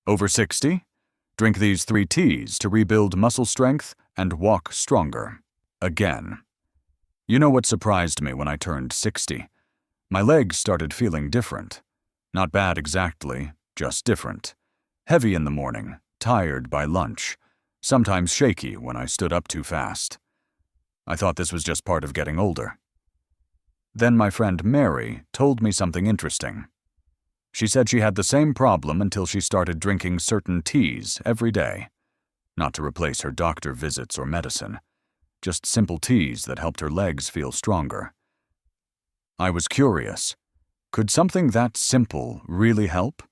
Over 60? Drink these 3 teas to rebuild muscle strength and walk stronger. Again. You know what surprised me when I turned 60? My legs started feeling different. Not bad exactly, just different. Heavy in the morning, tired by lunch, sometimes shaky when I stood up too fast. I thought this was just part of getting older. Then my friend Mary told me something interesting. She said she had the same problem until she started drinking certain teas every day. Not to replace her doctor visits or medicine. Just simple teas that helped her legs feel stronger. I was curious. Could something that simple really help?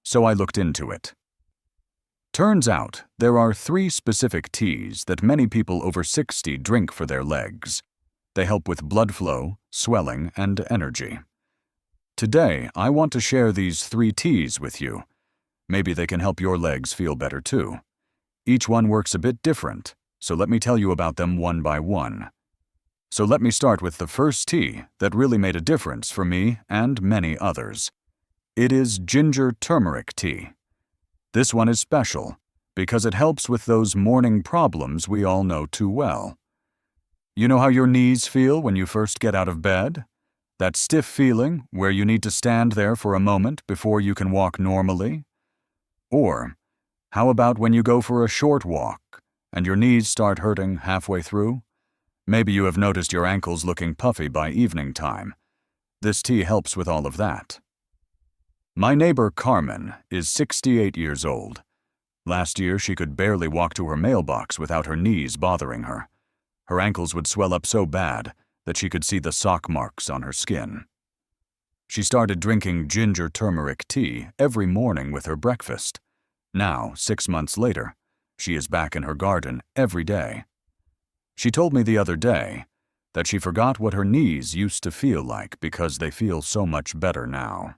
So I looked into it. Turns out there are 3 specific teas that many people over 60 drink for their legs. They help with blood flow, swelling, and energy. Today, I want to share these 3 teas with you. Maybe they can help your legs feel better too. Each one works a bit different, so let me tell you about them one by one. So let me start with the first tea that really made a difference for me and many others. It is ginger turmeric tea. This one is special because it helps with those morning problems we all know too well. You know how your knees feel when you first get out of bed? That stiff feeling where you need to stand there for a moment before you can walk normally? Or, how about when you go for a short walk and your knees start hurting halfway through? Maybe you have noticed your ankles looking puffy by evening time. This tea helps with all of that. My neighbor Carmen is 68 years old. Last year she could barely walk to her mailbox without her knees bothering her. Her ankles would swell up so bad that she could see the sock marks on her skin. She started drinking ginger turmeric tea every morning with her breakfast. Now, 6 months later, she is back in her garden every day. She told me the other day that she forgot what her knees used to feel like because they feel so much better now.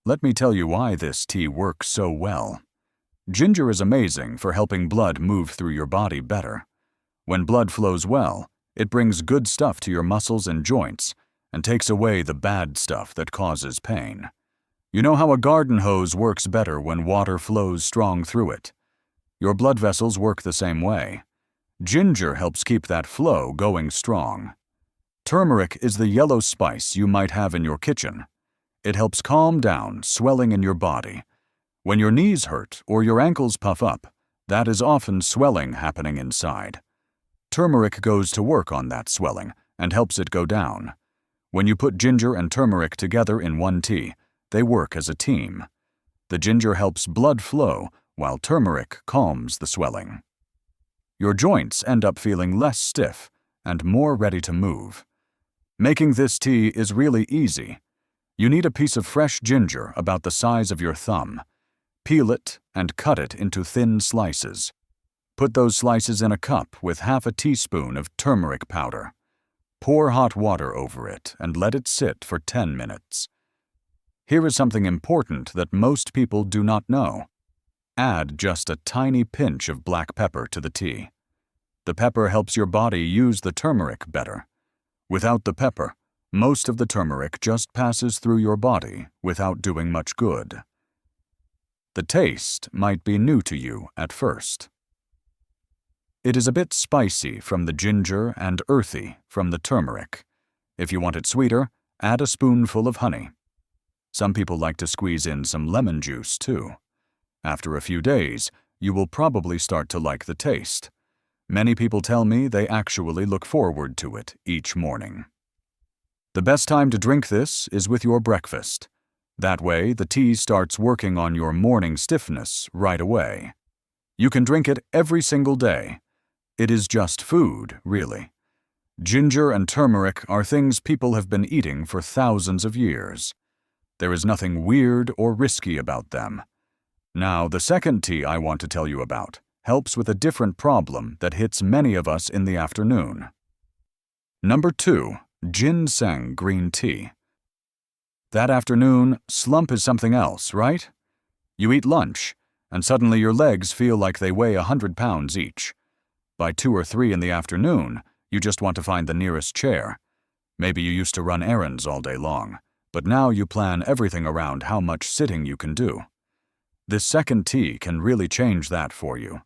Let me tell you why this tea works so well. Ginger is amazing for helping blood move through your body better. When blood flows well, it brings good stuff to your muscles and joints and takes away the bad stuff that causes pain. You know how a garden hose works better when water flows strong through it? Your blood vessels work the same way. Ginger helps keep that flow going strong. Turmeric is the yellow spice you might have in your kitchen. It helps calm down swelling in your body. When your knees hurt or your ankles puff up, that is often swelling happening inside. Turmeric goes to work on that swelling and helps it go down. When you put ginger and turmeric together in one tea, they work as a team. The ginger helps blood flow while turmeric calms the swelling. Your joints end up feeling less stiff and more ready to move. Making this tea is really easy. You need a piece of fresh ginger about the size of your thumb. Peel it and cut it into thin slices. Put those slices in a cup with half a teaspoon of turmeric powder. Pour hot water over it and let it sit for 10 minutes. Here is something important that most people do not know. Add just a tiny pinch of black pepper to the tea. The pepper helps your body use the turmeric better. Without the pepper, most of the turmeric just passes through your body without doing much good. The taste might be new to you at first. It is a bit spicy from the ginger and earthy from the turmeric. If you want it sweeter, add a spoonful of honey. Some people like to squeeze in some lemon juice too. After a few days, you will probably start to like the taste. Many people tell me they actually look forward to it each morning. The best time to drink this is with your breakfast. That way, the tea starts working on your morning stiffness right away. You can drink it every single day. It is just food, really. Ginger and turmeric are things people have been eating for thousands of years. There is nothing weird or risky about them. Now, the second tea I want to tell you about helps with a different problem that hits many of us in the afternoon. Number 2, Jinsang green tea. That afternoon, slump is something else, right? You eat lunch, and suddenly your legs feel like they weigh 100 pounds each. By 2 or 3 in the afternoon, you just want to find the nearest chair. Maybe you used to run errands all day long, but now you plan everything around how much sitting you can do. This second tea can really change that for you.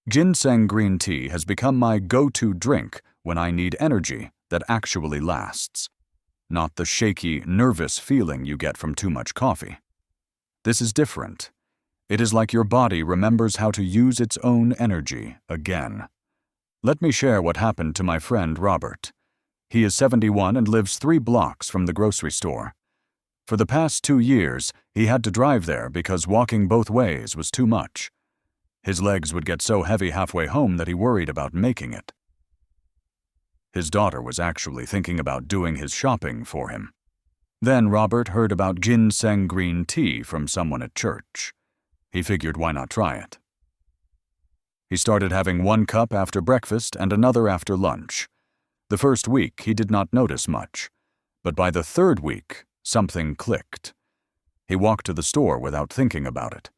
Ginseng green tea has become my go-to drink when I need energy that actually lasts, not the shaky, nervous feeling you get from too much coffee. This is different. It is like your body remembers how to use its own energy again. Let me share what happened to my friend Robert. He is 71 and lives 3 blocks from the grocery store. For the past 2 years, he had to drive there because walking both ways was too much. His legs would get so heavy halfway home that he worried about making it. His daughter was actually thinking about doing his shopping for him. Then Robert heard about ginseng green tea from someone at church. He figured why not try it. He started having 1 cup after breakfast and another after lunch. The first week he did not notice much, but by the 3rd week, something clicked. He walked to the store without thinking about it.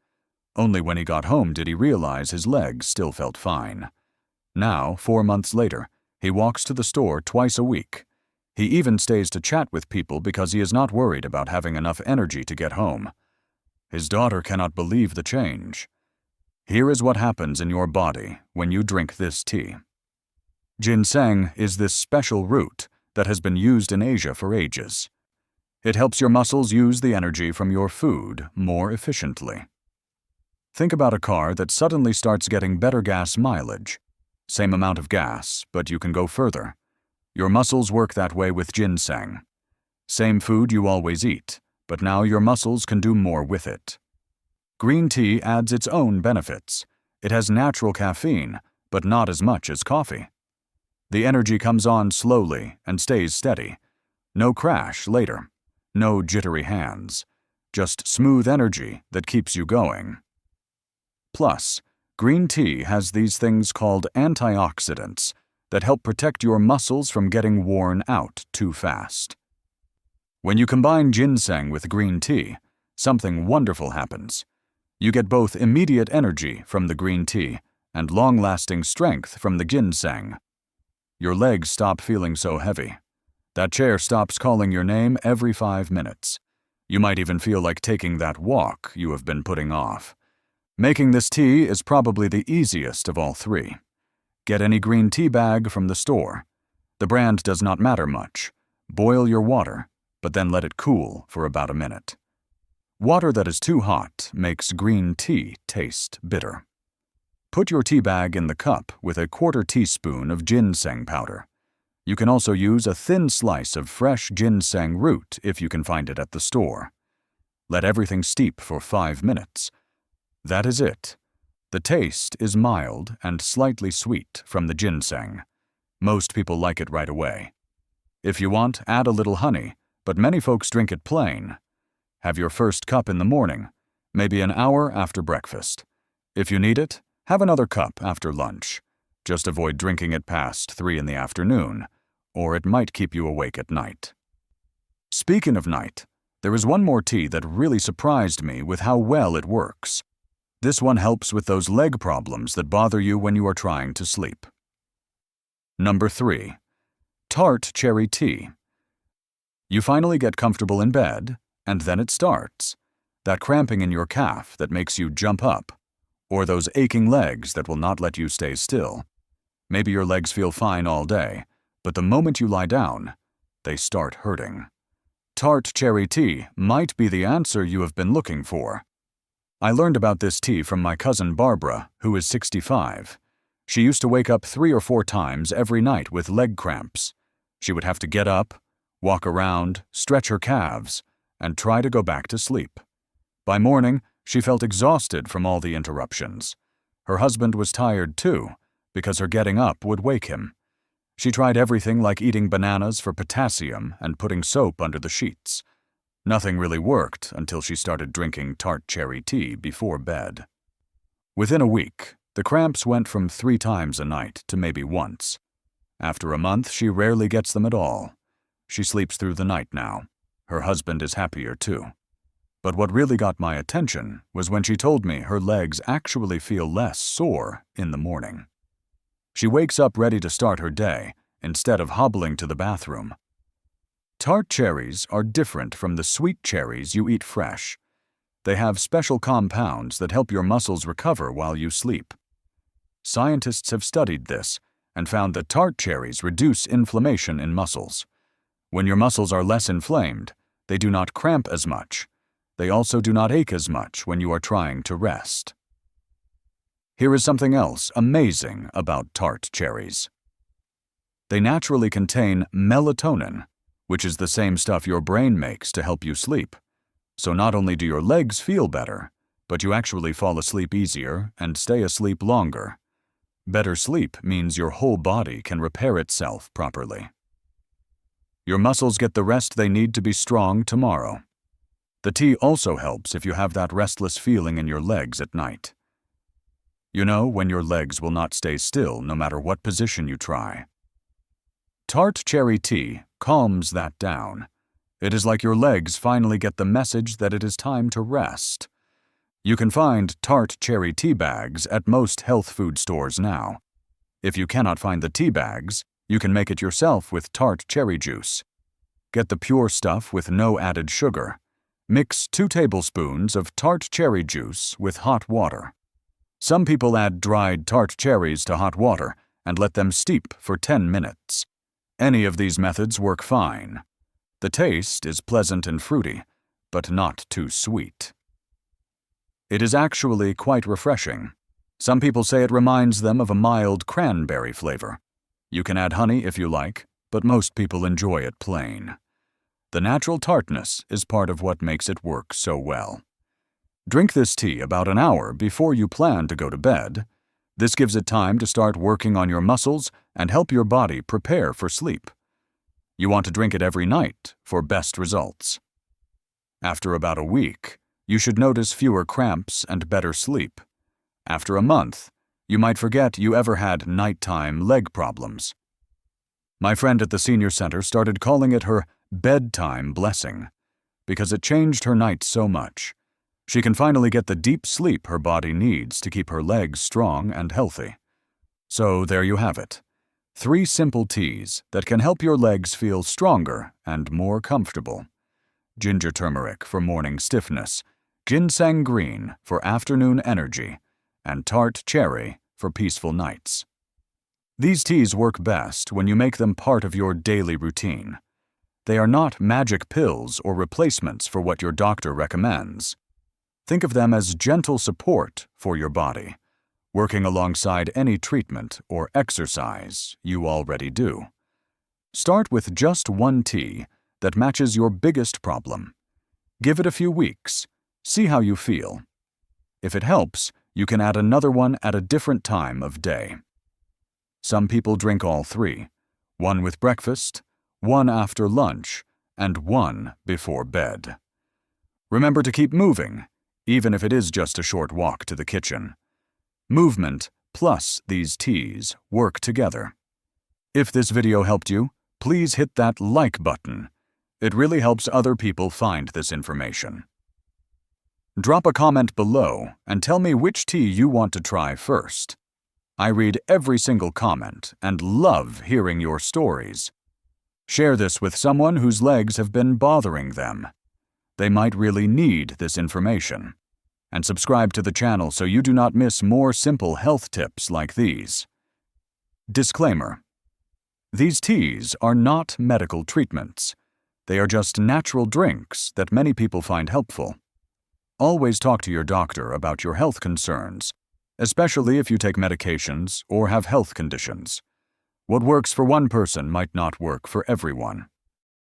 Only when he got home did he realize his legs still felt fine. Now, 4 months later, he walks to the store twice a week. He even stays to chat with people because he is not worried about having enough energy to get home. His daughter cannot believe the change. Here is what happens in your body when you drink this tea. Ginseng is this special root that has been used in Asia for ages. It helps your muscles use the energy from your food more efficiently. Think about a car that suddenly starts getting better gas mileage. Same amount of gas, but you can go further. Your muscles work that way with ginseng. Same food you always eat, but now your muscles can do more with it. Green tea adds its own benefits. It has natural caffeine, but not as much as coffee. The energy comes on slowly and stays steady. No crash later. No jittery hands. Just smooth energy that keeps you going. Plus, green tea has these things called antioxidants that help protect your muscles from getting worn out too fast. When you combine ginseng with green tea, something wonderful happens. You get both immediate energy from the green tea and long-lasting strength from the ginseng. Your legs stop feeling so heavy. That chair stops calling your name every 5 minutes. You might even feel like taking that walk you have been putting off. Making this tea is probably the easiest of all 3. Get any green tea bag from the store. The brand does not matter much. Boil your water, but then let it cool for about a minute. Water that is too hot makes green tea taste bitter. Put your tea bag in the cup with a 1/4 teaspoon of ginseng powder. You can also use a thin slice of fresh ginseng root if you can find it at the store. Let everything steep for 5 minutes. That is it. The taste is mild and slightly sweet from the ginseng. Most people like it right away. If you want, add a little honey, but many folks drink it plain. Have your first cup in the morning, maybe an hour after breakfast. If you need it, have another cup after lunch. Just avoid drinking it past 3 in the afternoon, or it might keep you awake at night. Speaking of night, there is one more tea that really surprised me with how well it works. This one helps with those leg problems that bother you when you are trying to sleep. Number 3. Tart Cherry Tea. You finally get comfortable in bed, and then it starts. That cramping in your calf that makes you jump up, or those aching legs that will not let you stay still. Maybe your legs feel fine all day, but the moment you lie down, they start hurting. Tart Cherry Tea might be the answer you have been looking for. I learned about this tea from my cousin Barbara, who is 65. She used to wake up 3 or 4 times every night with leg cramps. She would have to get up, walk around, stretch her calves, and try to go back to sleep. By morning, she felt exhausted from all the interruptions. Her husband was tired too, because her getting up would wake him. She tried everything like eating bananas for potassium and putting soap under the sheets. Nothing really worked until she started drinking Tart Cherry Tea before bed. Within a week, the cramps went from 3 times a night to maybe once. After a month, she rarely gets them at all. She sleeps through the night now. Her husband is happier too. But what really got my attention was when she told me her legs actually feel less sore in the morning. She wakes up ready to start her day instead of hobbling to the bathroom. Tart cherries are different from the sweet cherries you eat fresh. They have special compounds that help your muscles recover while you sleep. Scientists have studied this and found that tart cherries reduce inflammation in muscles. When your muscles are less inflamed, they do not cramp as much. They also do not ache as much when you are trying to rest. Here is something else amazing about tart cherries. They naturally contain melatonin, which is the same stuff your brain makes to help you sleep. So not only do your legs feel better, but you actually fall asleep easier and stay asleep longer. Better sleep means your whole body can repair itself properly. Your muscles get the rest they need to be strong tomorrow. The tea also helps if you have that restless feeling in your legs at night. You know when your legs will not stay still no matter what position you try. Tart Cherry Tea calms that down. It is like your legs finally get the message that it is time to rest. You can find Tart Cherry Tea bags at most health food stores now. If you cannot find the tea bags, you can make it yourself with tart cherry juice. Get the pure stuff with no added sugar. Mix 2 tablespoons of tart cherry juice with hot water. Some people add dried tart cherries to hot water and let them steep for 10 minutes. Any of these methods work fine. The taste is pleasant and fruity, but not too sweet. It is actually quite refreshing. Some people say it reminds them of a mild cranberry flavor. You can add honey if you like, but most people enjoy it plain. The natural tartness is part of what makes it work so well. Drink this tea about an hour before you plan to go to bed. This gives it time to start working on your muscles and help your body prepare for sleep. You want to drink it every night for best results. After about a week, you should notice fewer cramps and better sleep. After a month, you might forget you ever had nighttime leg problems. My friend at the senior center started calling it her bedtime blessing because it changed her night so much. She can finally get the deep sleep her body needs to keep her legs strong and healthy. So there you have it. 3 simple teas that can help your legs feel stronger and more comfortable. Ginger turmeric for morning stiffness, ginseng green for afternoon energy, and tart cherry for peaceful nights. These teas work best when you make them part of your daily routine. They are not magic pills or replacements for what your doctor recommends. Think of them as gentle support for your body, working alongside any treatment or exercise you already do. Start with just 1 tea that matches your biggest problem. Give it a few weeks. See how you feel. If it helps, you can add another one at a different time of day. Some people drink all 3, 1 with breakfast, 1 after lunch, and 1 before bed. Remember to keep moving, even if it is just a short walk to the kitchen. Movement plus these teas work together. If this video helped you, please hit that like button. It really helps other people find this information. Drop a comment below and tell me which tea you want to try first. I read every single comment and love hearing your stories. Share this with someone whose legs have been bothering them. They might really need this information. And subscribe to the channel so you do not miss more simple health tips like these. Disclaimer: these teas are not medical treatments. They are just natural drinks that many people find helpful. Always talk to your doctor about your health concerns, especially if you take medications or have health conditions. What works for one person might not work for everyone.